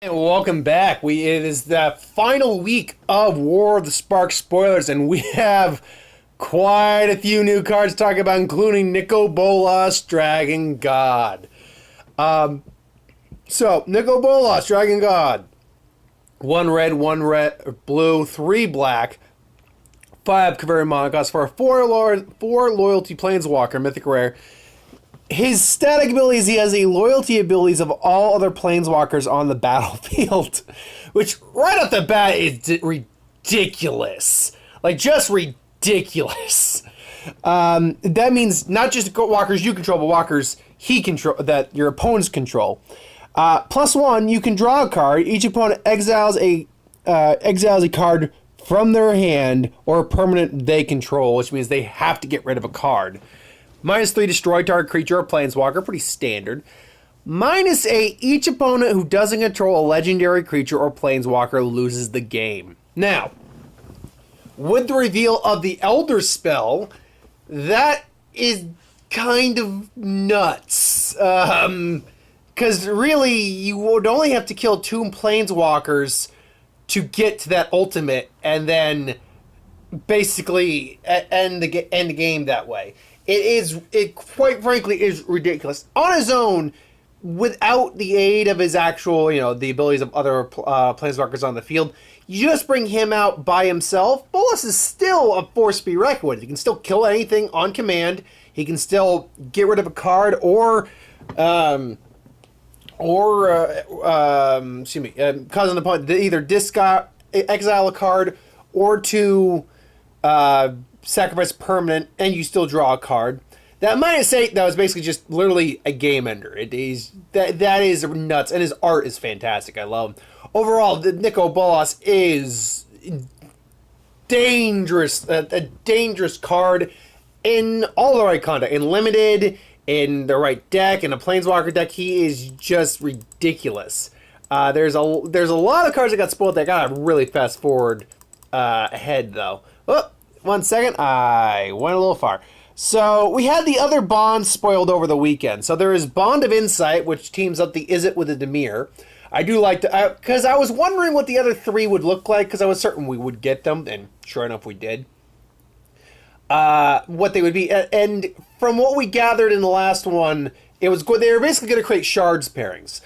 And welcome back. It is the final week of War of the Spark spoilers, and we have quite a few new cards to talk about, including Nico Bolas, Dragon God. So Nico Bolas, Dragon God, one red, blue, three black, five Kaveri Monocost for a four loyalty Planeswalker, Mythic Rare. His static abilities, he has the loyalty abilities of all other planeswalkers on the battlefield, which right off the bat is ridiculous. Like, just ridiculous. That means not just walkers you control, but walkers he control that your opponents control. +1, you can draw a card. Each opponent exiles a card from their hand or a permanent they control, which means they have to get rid of a card. -3, destroy target creature or planeswalker, pretty standard. -8, each opponent who doesn't control a legendary creature or planeswalker loses the game. Now, with the reveal of the Elder spell, that is kind of nuts. Because really, you would only have to kill 2 planeswalkers to get to that ultimate, and then basically end the game that way. It quite frankly is ridiculous. On his own, without the aid of his actual, the abilities of other planeswalkers on the field, you just bring him out by himself. Bolas is still a force to be reckoned with. He can still kill anything on command. He can still get rid of a card or cause an opponent to either exile a card or to sacrifice permanent, and you still draw a card. That -8, that was basically just literally a game ender. It is that is nuts, and his art is fantastic. I love him. Overall, the Nico Bolas is dangerous, a dangerous card in all the right context, in limited, in the right deck, in a planeswalker deck. He is just ridiculous. There's a lot of cards that got spoiled that I gotta really fast forward ahead though. Oh, 1 second, I went a little far. So we had the other Bond spoiled over the weekend. So there is Bond of Insight, which teams up the Izzet with the Dimir. I do like to, because I was wondering what the other 3 would look like, because I was certain we would get them, and sure enough we did. What they would be, and from what we gathered in the last one, they were basically going to create shards pairings.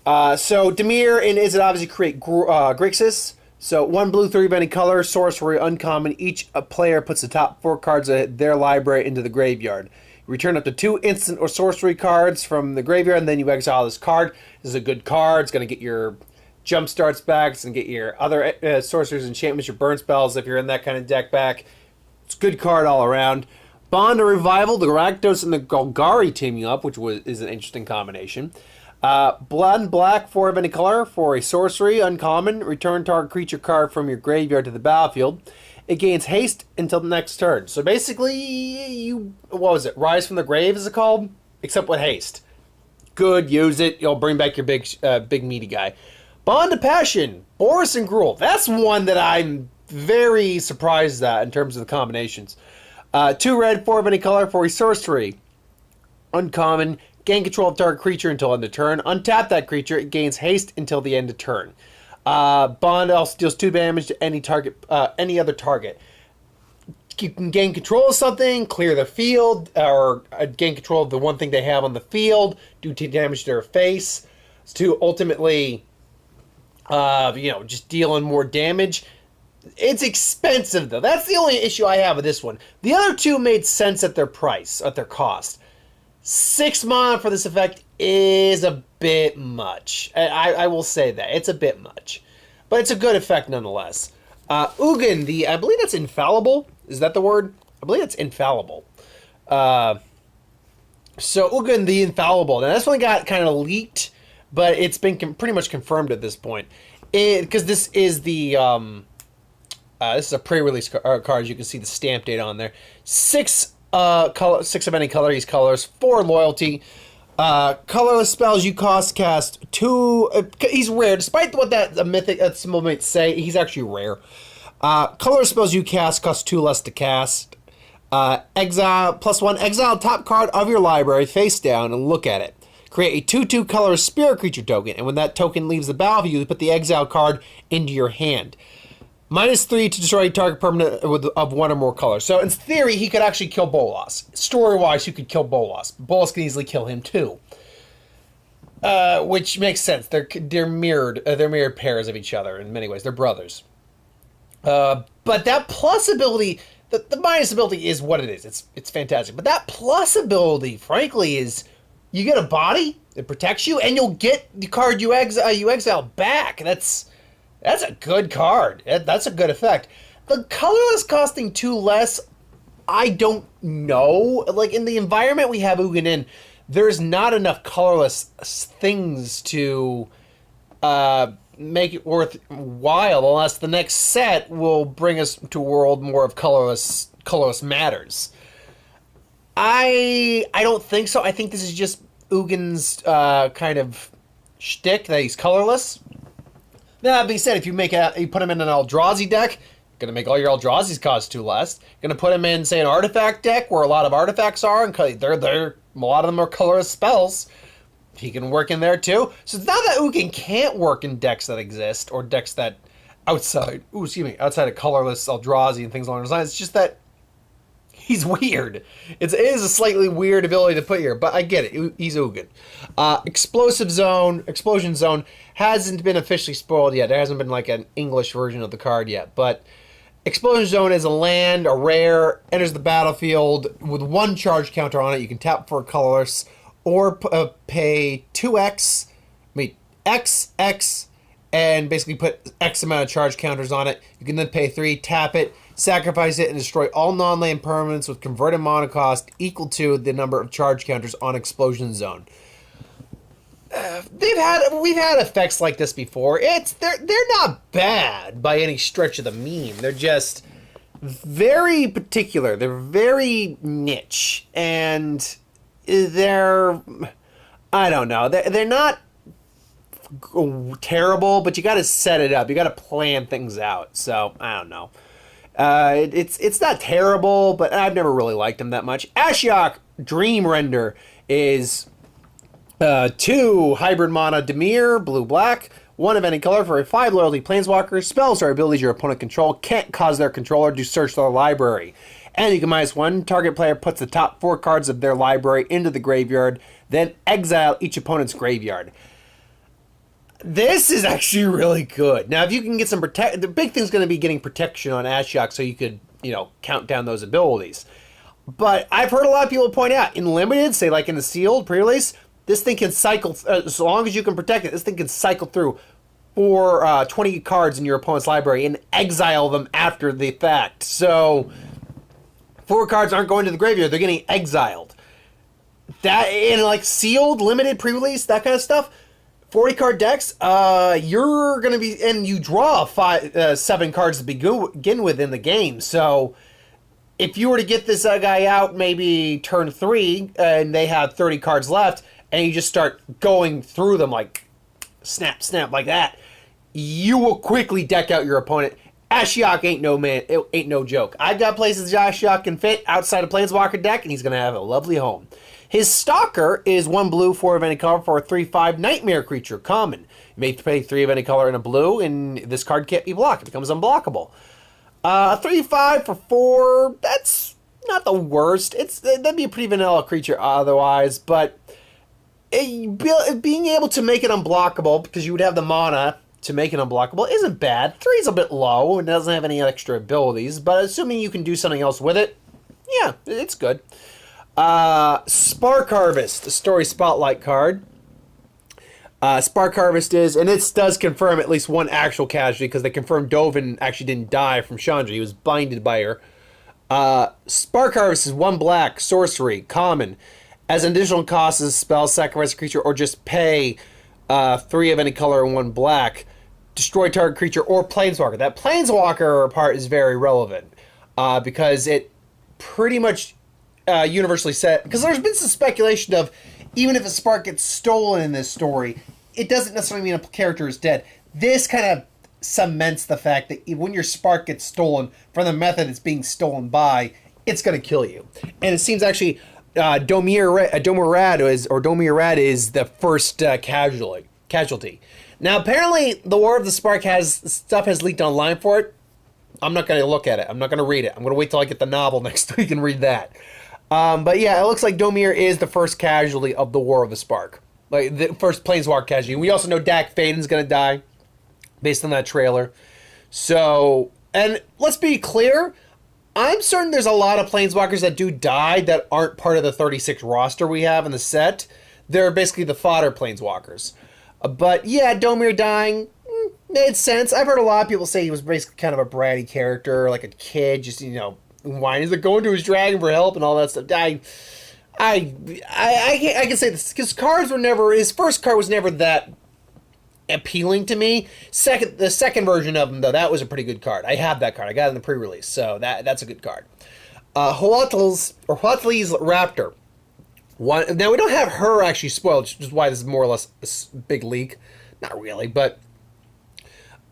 So Dimir and Izzet obviously create Grixis. So 1 blue, 3 of any color, sorcery, uncommon. Each player puts the top 4 cards of their library into the graveyard. You return up to 2 instant or sorcery cards from the graveyard, and then you exile this card. This is a good card. It's going to get your jump starts back. It's going to get your other sorceries, enchantments, your burn spells if you're in that kind of deck back. It's a good card all around. Bond of Revival, the Rakdos and the Golgari teaming up, which is an interesting combination. Blood and black, 4 of any color for a sorcery, uncommon. Return target creature card from your graveyard to the battlefield. It gains haste until the next turn. So basically, what was it? Rise from the Grave is it called? Except with haste. Good, use it. You'll bring back your big meaty guy. Bond of Passion, Boris and Gruul. That's one that I'm very surprised at in terms of the combinations. 2 red, 4 of any color for a sorcery, uncommon. Gain control of target creature until end of turn. Untap that creature. It gains haste until the end of turn. Bond also deals 2 damage to any other target. You can gain control of something, clear the field, or gain control of the one thing they have on the field, do 2 damage to their face, to ultimately, just dealing more damage. It's expensive though. That's the only issue I have with this one. The other 2 made sense at their price, at their cost. 6 mana for this effect is a bit much. I will say that. It's a bit much. But it's a good effect nonetheless. Ugin, I believe that's infallible. Is that the word? I believe it's infallible. So Ugin the Infallible. Now this one got kind of leaked, but it's been pretty much confirmed at this point. Because this is the... this is a pre-release card. You can see the stamp date on there. 6 of any color, he's colors, 4 loyalty. Colorless spells you cast 2. He's rare, despite what that mythic symbol might say. He's actually rare. Colorless spells you cast cost 2 less to cast. Exile +1. Exile top card of your library face down and look at it. Create a 2/2 colorless spirit creature token, and when that token leaves the battlefield, you put the exile card into your hand. -3 to destroy a target permanent of one or more colors. So in theory, he could actually kill Bolas. Story-wise, you could kill Bolas. Bolas can easily kill him too, which makes sense. They're mirrored pairs of each other in many ways. They're brothers. But that plus ability, the minus ability is what it is. It's fantastic. But that plus ability, frankly, is you get a body that protects you, and you'll get the card you exile back. That's a good card. That's a good effect. The colorless costing 2 less, I don't know. Like, in the environment we have Ugin in, there's not enough colorless things to make it worthwhile, unless the next set will bring us to a world more of colorless matters. I don't think so. I think this is just Ugin's kind of shtick that he's colorless. That being said, if you put him in an Eldrazi deck, gonna make all your Eldrazi's cost 2 less. Gonna put him in, say, an artifact deck where a lot of artifacts are, and a lot of them are colorless spells. He can work in there too. So it's not that Ugin can't work in decks that exist, or decks that outside of colorless Eldrazi and things along those lines. It's just that he's weird. It is a slightly weird ability to put here, but I get it. He's Ugin. Explosion Zone hasn't been officially spoiled yet. There hasn't been like an English version of the card yet, but Explosion Zone is a land, a rare, enters the battlefield with 1 charge counter on it. You can tap for a colorless, or pay 2x, X, and basically put X amount of charge counters on it. You can then pay 3, tap it, sacrifice it, and destroy all non-land permanents with converted mana cost equal to the number of charge counters on Explosion Zone. We've had effects like this before. They're not bad by any stretch of the mean. They're just very particular. They're very niche, and I don't know. They're not terrible, but you got to set it up. You got to plan things out. So I don't know. It's not terrible, but I've never really liked them that much. Ashiok Dream Render is 2 hybrid mana Dimir, blue-black, 1 of any color for a 5 loyalty planeswalker. Spells or abilities your opponent control can't cause their controller to search their library. And you can -1. Target player puts the top 4 cards of their library into the graveyard, then exile each opponent's graveyard. This is actually really good. Now, if you can get some the big thing's going to be getting protection on Ashiok, so you could, count down those abilities. But I've heard a lot of people point out, in limited, say like in the sealed pre-release, this thing can cycle, as long as you can protect it, this thing can cycle through 20 cards in your opponent's library and exile them after the fact. So 4 cards aren't going to the graveyard, they're getting exiled. That, in like sealed, limited, pre-release, that kind of stuff, 40 card decks, you're going to be, and you draw 7 cards to begin with in the game. So if you were to get this guy out maybe turn 3 and they have 30 cards left, and you just start going through them like snap, snap, like that, you will quickly deck out your opponent. Ashiok ain't no joke. I've got places Ashiok can fit outside a Planeswalker deck, and he's going to have a lovely home. His Stalker is 1 blue, 4 of any color for a 3/5 nightmare creature, common. You may pay 3 of any color in a blue, and this card can't be blocked. It becomes unblockable. 3/5 for 4, that's not the worst. That'd be a pretty vanilla creature otherwise, but being able to make it unblockable, because you would have the mana to make it unblockable, isn't bad. 3 is a bit low and doesn't have any extra abilities, but assuming you can do something else with it, yeah, it's good. Spark Harvest, the story spotlight card. Spark Harvest is, and this does confirm at least 1 actual casualty, because they confirmed Dovin actually didn't die from Chandra. He was blinded by her. Spark Harvest is 1 black, sorcery, common. As an additional cost as a spell, sacrifice a creature, or just pay 3 of any color and 1 black. Destroy target creature or planeswalker. That planeswalker part is very relevant, because it pretty much universally said, because there's been some speculation of, even if a spark gets stolen in this story, it doesn't necessarily mean a character is dead. This kind of cements the fact that when your spark gets stolen from the method it's being stolen by, it's going to kill you. And it seems actually Domir is the first casualty. Now, apparently, the War of the Spark has leaked online for it. I'm not going to look at it. I'm not going to read it. I'm going to wait till I get the novel next week and read that. But yeah, it looks like Domir is the first casualty of the War of the Spark. Like, the first Planeswalker casualty. We also know Dak Faden's going to die, based on that trailer. So, and let's be clear, I'm certain there's a lot of Planeswalkers that do die that aren't part of the 36 roster we have in the set. They're basically the fodder Planeswalkers. But yeah, Domir dying made sense. I've heard a lot of people say he was basically kind of a bratty character, like a kid, just, whining, like going to his dragon for help and all that stuff. I can say this because his first card was never that appealing to me. The second version of him, though, that was a pretty good card. I have that card. I got it in the pre-release, so that's a good card. Huatli's Raptor. Now, we don't have her actually spoiled, which is why this is more or less a big leak. Not really, but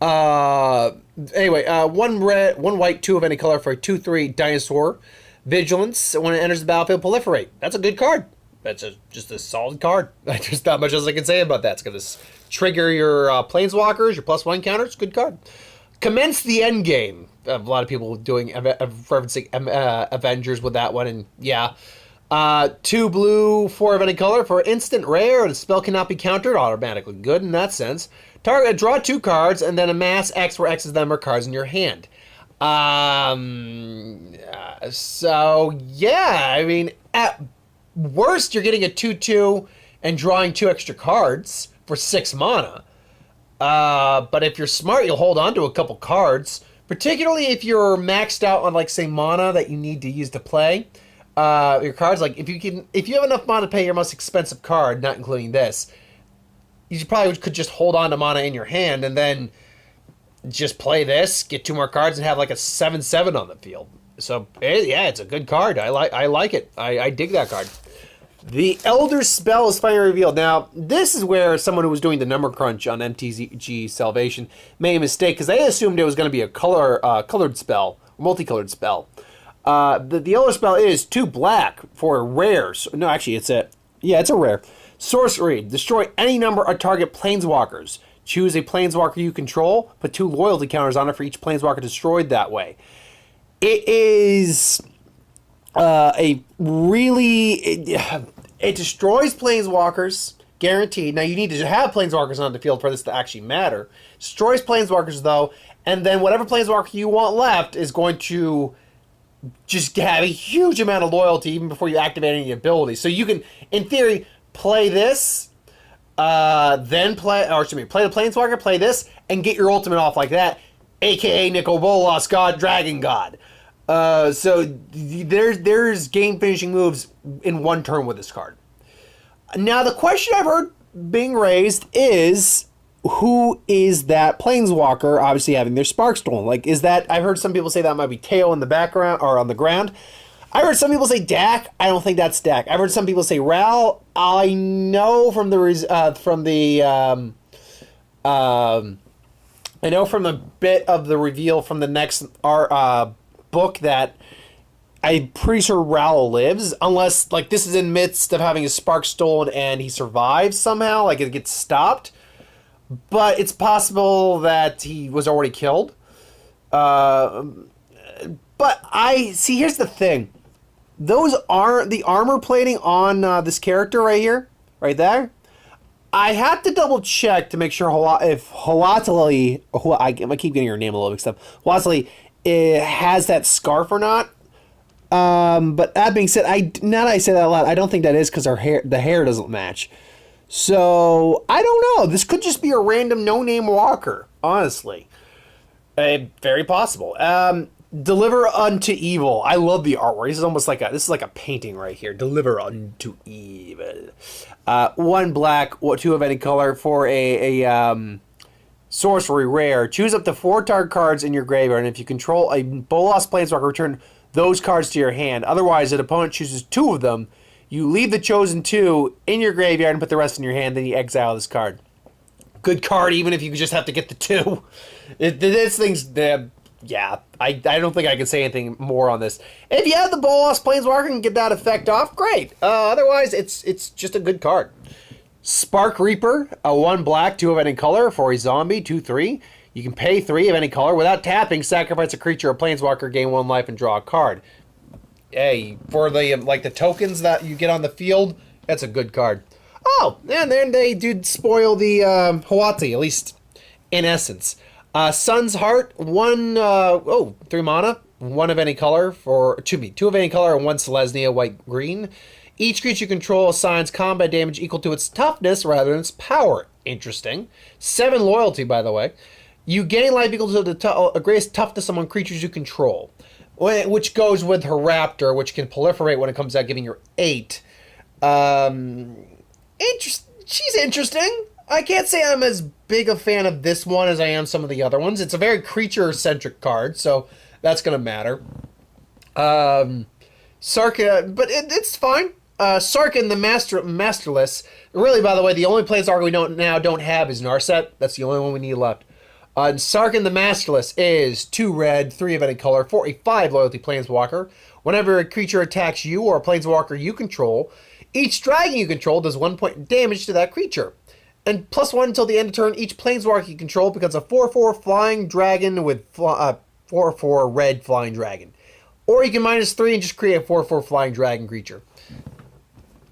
anyway, 1 red, 1 white, 2 of any color for a 2/3 dinosaur. Vigilance. When it enters the battlefield, proliferate. That's a good card. That's just a solid card. There's not much else I can say about that. It's going to trigger your Planeswalkers, your +1 counters. Good card. Commence the end game. A lot of people doing referencing Avengers with that one, and yeah. 2 blue, 4 of any color for instant rare. The spell cannot be countered. Automatically good in that sense. Target, draw 2 cards and then amass X, where X is the number of cards in your hand. So yeah, I mean, at worst, you're getting a 2/2 and drawing 2 extra cards for 6 mana. But if you're smart, you'll hold on to a couple cards, particularly if you're maxed out on, like, say, mana that you need to use to play. Your cards, like, if you have enough mana to pay your most expensive card, not including this, you probably could just hold on to mana in your hand and then just play this, get 2 more cards, and have like a 7/7 on the field. So yeah, it's a good card. I like it. I dig that card. The Elder Spell is finally revealed. Now, this is where someone who was doing the number crunch on MTG Salvation made a mistake, because they assumed it was going to be a colored spell, multicolored spell. The Elder Spell is 2 black for rares. No, actually, it's a rare. Sorcery. Destroy any number of target Planeswalkers. Choose a Planeswalker you control. Put 2 loyalty counters on it for each Planeswalker destroyed that way. It is it destroys Planeswalkers, guaranteed. Now, you need to have Planeswalkers on the field for this to actually matter. Destroys Planeswalkers, though, and then whatever Planeswalker you want left is going to just have a huge amount of loyalty even before you activate any abilities. So you can, in theory, play this, play the Planeswalker, play this, and get your ultimate off like that, aka Nico Bolas, Dragon God. So there's game finishing moves in 1 turn with this card. Now, the question I've heard being raised is, who is that Planeswalker obviously having their spark stolen? Like, is that, I've heard some people say that might be Teo in the background or on the ground. I heard some people say Dak. I don't think that's Dak. I've heard some people say Ral. I know from the bit of the reveal from the next book that I'm pretty sure Ral lives, unless, like, this is in midst of having his spark stolen and he survives somehow, like it gets stopped. But it's possible that he was already killed. But here's the thing. Those are the armor plating on this character right here, right there. I have to double check to make sure if Huatli, I keep getting her name a little mixed up, Huatli has that scarf or not. But that being said, now that I say that a lot, I don't think that is because the hair doesn't match. So, I don't know. This could just be a random no-name walker, honestly. Very possible. Deliver unto evil. I love the artwork. This is like a painting right here. Deliver unto evil. 1 black, 2 of any color for a sorcery rare. Choose up to 4 target cards in your graveyard, and if you control a Bolas Planeswalker, return those cards to your hand. Otherwise, an opponent chooses 2 of them. You leave the chosen 2 in your graveyard and put the rest in your hand, then you exile this card. Good card, even if you just have to get the 2. This thing's yeah, I don't think I can say anything more on this. If you have the Bolas Planeswalker and get that effect off, great. Otherwise, it's just a good card. Spark Reaper, a 1 black, 2 of any color for a zombie, 2/3. You can pay 3 of any color without tapping, sacrifice a creature or planeswalker, gain 1 life, and draw a card. Hey, for the the tokens that you get on the field, that's a good card. Oh, and then they did spoil the Hawati, at least in essence. Sun's Heart, 3 mana, 1 of any color for 2 of any color and 1 Selesnya, white green. Each creature you control assigns combat damage equal to its toughness rather than its power. Interesting. 7 loyalty, by the way. You gain life equal to the greatest toughness among creatures you control, which goes with her Raptor, which can proliferate when it comes out, giving her 8. She's interesting. I can't say I'm as big a fan of this one as I am some of the other ones. It's a very creature-centric card, so that's going to matter. Sarkhan, but it's fine. Sarkhan, the Masterless. Really, by the way, the only planeswalker we don't have is Narset. That's the only one we need left. Sarkhan the Masterless is 2 red, 3 of any color for a 5 loyalty planeswalker. Whenever a creature attacks you or a planeswalker you control, each dragon you control does 1 point of damage to that creature. And +1 until the end of turn, each planeswalker you control becomes a 4/4 flying dragon with 4/4 red flying dragon. Or you can -3 and just create a 4/4 flying dragon creature.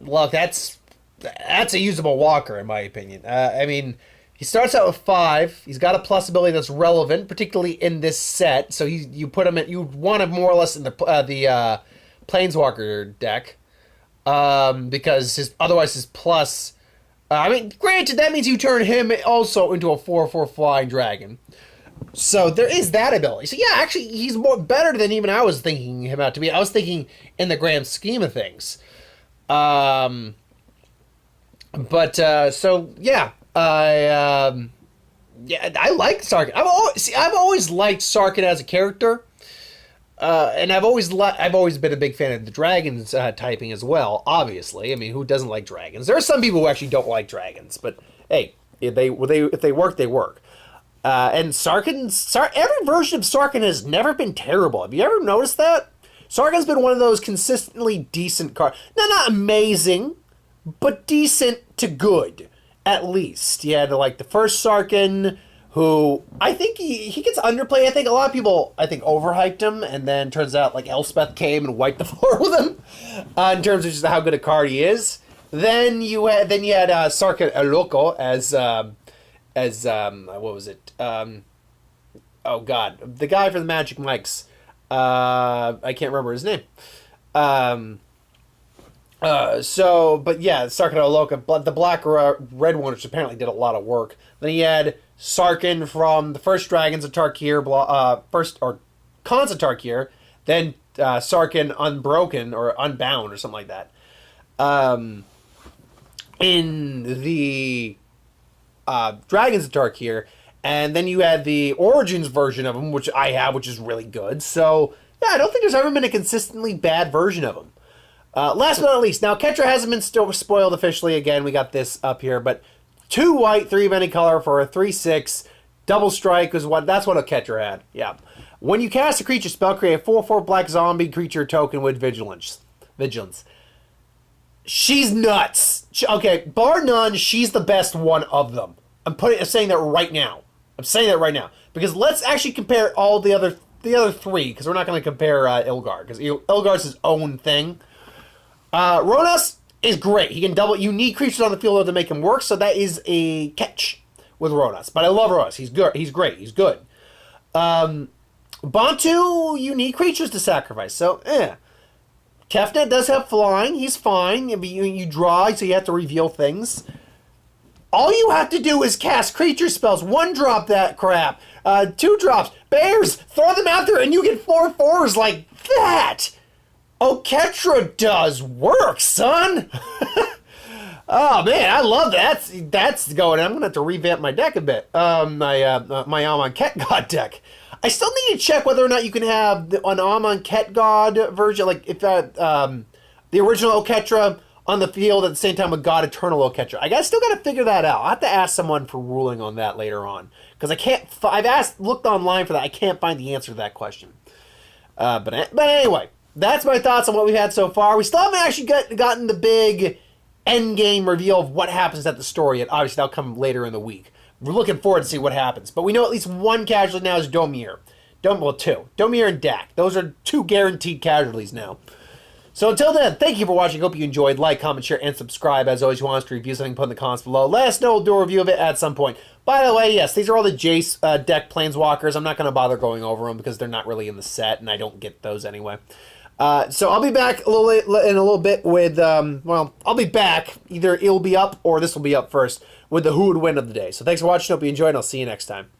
Look, that's a usable walker in my opinion. I mean, he starts out with 5. He's got a plus ability that's relevant, particularly in this set. So you put him in. You want him more or less in the Planeswalker deck, because otherwise his plus. I mean, granted, that means you turn him also into a 4/4 flying dragon. So there is that ability. So yeah, actually, he's better than even I was thinking him out to be. I was thinking in the grand scheme of things. So yeah. I like Sarkhan. I've always liked Sarkhan as a character, and I've always been a big fan of the dragons typing as well. Obviously, I mean, who doesn't like dragons? There are some people who actually don't like dragons, but hey, if they work, they work. And every version of Sarkhan has never been terrible. Have you ever noticed that? Sarkhan's been one of those consistently decent cards. Not amazing, but decent to good. At least. You had the first Sarkhan, who I think he gets underplayed. I think a lot of people overhyped him, and then turns out Elspeth came and wiped the floor with him in terms of just how good a card he is. Then you had Sarkhan El Loco as what was it? Oh God, the guy for the Magic Mics. I can't remember his name. But yeah, Sarkhan Oloka, the black red one, which apparently did a lot of work. Then he had Sarkhan from the first Dragons of Tarkir, Khans of Tarkir, then Sarkhan Unbroken or Unbound or something like that. In the Dragons of Tarkir, and then you had the Origins version of him, which I have, which is really good. So yeah, I don't think there's ever been a consistently bad version of him. Last but not least, now Ketra hasn't been spoiled officially. Again, we got this up here, but 2 white, 3 of any color for a 3/6 double strike is that's what a Ketra had. Yeah. When you cast a creature spell, create a 4/4 black zombie creature token with vigilance. She's nuts. Okay, bar none, she's the best one of them. I'm saying that right now. Because let's actually compare all the other 3, because we're not going to compare Ilgar, because Ilgar's his own thing. Ronas is great. He can double. You need creatures on the field to make him work, so that is a catch with Ronas. But I love Ronas. He's good. He's great. He's good. Bantu, you need creatures to sacrifice, so Kefnet does have flying. He's fine. You draw, so you have to reveal things. All you have to do is cast creature spells. 1 drop that crap. 2 drops. Bears, throw them out there, and you get 4/4s like that. Oh, Ketra does work, son. Oh man, I love that. That's going. I'm gonna have to revamp my deck a bit. My Amon Ket God deck. I still need to check whether or not you can have an Amon Ket God version, like if the original Oketra on the field at the same time with God Eternal Oketra. Still got to figure that out. I'll have to ask someone for ruling on that later on, Because I can't. I've looked online for that. I can't find the answer to that question. But anyway, that's my thoughts on what we've had so far. We still haven't actually gotten the big end game reveal of what happens at the story yet. Obviously, that'll come later in the week. We're looking forward to see what happens. But we know at least one casualty now is Domir. Well, two. Domir and Dak. Those are two guaranteed casualties now. So until then, thank you for watching. Hope you enjoyed. Like, comment, share, and subscribe. As always, you want us to review something, put in the comments below. Let us know. We'll do a review of it at some point. By the way, yes, these are all the Jace deck Planeswalkers. I'm not going to bother going over them because they're not really in the set, and I don't get those anyway. So I'll be back in a little bit with, well, I'll be back. Either it'll be up or this will be up first with the who would win of the day. So thanks for watching. Hope you enjoyed, and I'll see you next time.